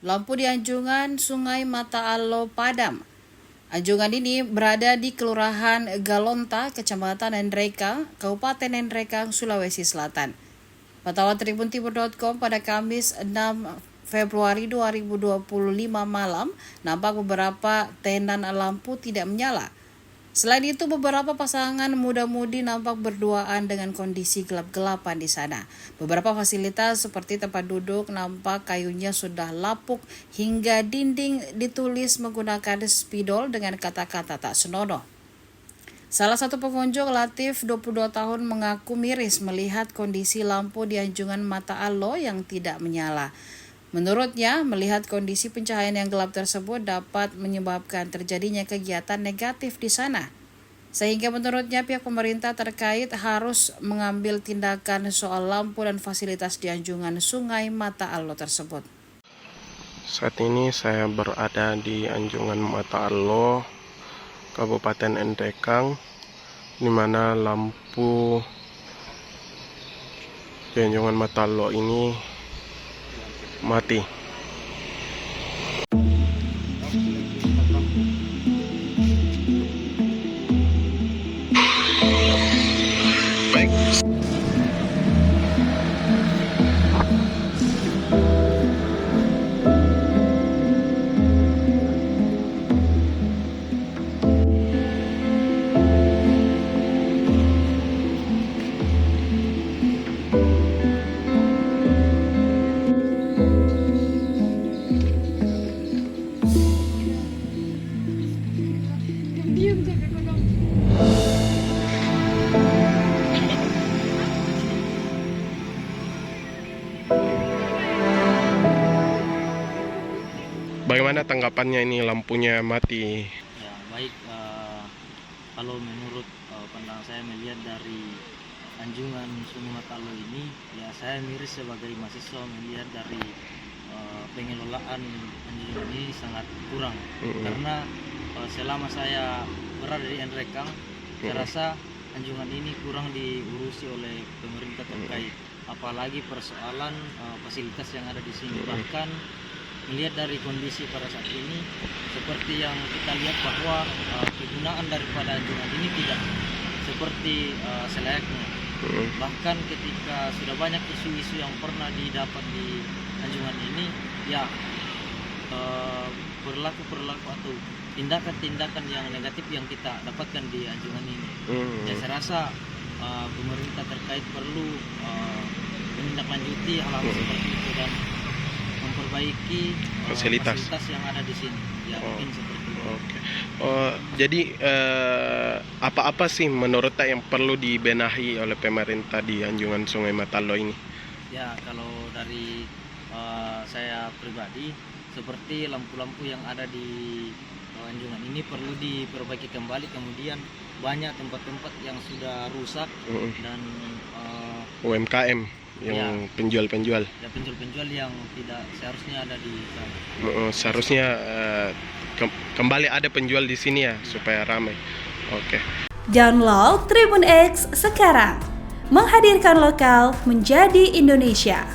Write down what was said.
Lampu di Anjungan Sungai Mata Alo padam. Anjungan ini berada di Kelurahan Galonta, Kecamatan Nendreka, Kabupaten Nendreka, Sulawesi Selatan. Pantauan tribuntimur.com pada Kamis 6 Februari 2025 malam nampak beberapa tenan lampu tidak menyala. Selain itu, beberapa pasangan muda-mudi nampak berduaan dengan kondisi gelap-gelapan di sana. Beberapa fasilitas seperti tempat duduk nampak kayunya sudah lapuk hingga dinding ditulis menggunakan spidol dengan kata-kata tak senonoh. Salah satu pengunjung, Latif, 22 tahun, mengaku miris melihat kondisi lampu di Anjungan Mata Alo yang tidak menyala. Menurutnya, melihat kondisi pencahayaan yang gelap tersebut dapat menyebabkan terjadinya kegiatan negatif di sana. Sehingga menurutnya pihak pemerintah terkait harus mengambil tindakan soal lampu dan fasilitas di Anjungan Sungai Mata Alo tersebut. Saat ini saya berada di Anjungan Mata Alo, Kabupaten Nendreka, di mana lampu di Anjungan Mata Alo ini mati. Bagaimana tanggapannya ini lampunya mati? Ya, baik. Kalau menurut pandang saya melihat dari Anjungan Sungai Mata Alo ini, ya saya miris sebagai mahasiswa melihat dari pengelolaan Anjungan ini sangat kurang. Karena selama saya berada di Nendreka, saya rasa Anjungan ini kurang diurusi oleh pemerintah terkait, apalagi persoalan fasilitas yang ada di sini. Bahkan melihat dari kondisi pada saat ini, seperti yang kita lihat bahwa kegunaan daripada Anjungan ini tidak seperti selayaknya. Bahkan ketika sudah banyak isu-isu yang pernah didapat di Anjungan ini, ya perilaku atau tindakan-tindakan yang negatif yang kita dapatkan di Anjungan ini. Ya, saya rasa pemerintah terkait perlu menindaklanjuti hal-hal seperti itu dan memperbaiki fasilitas yang ada di sini. Ya, mungkin seperti itu. Oke. Jadi apa-apa sih menurut yang perlu dibenahi oleh pemerintah di Anjungan Sungai Mata Alo ini? Ya, kalau dari saya pribadi, seperti lampu-lampu yang ada di Anjungan ini perlu diperbaiki kembali. Kemudian banyak tempat-tempat yang sudah rusak dan UMKM yang ya, penjual-penjual. Ya, penjual-penjual yang tidak seharusnya ada di sana. Seharusnya kembali ada penjual di sini ya, supaya ramai. Oke. Download Tribun X sekarang, menghadirkan lokal menjadi Indonesia.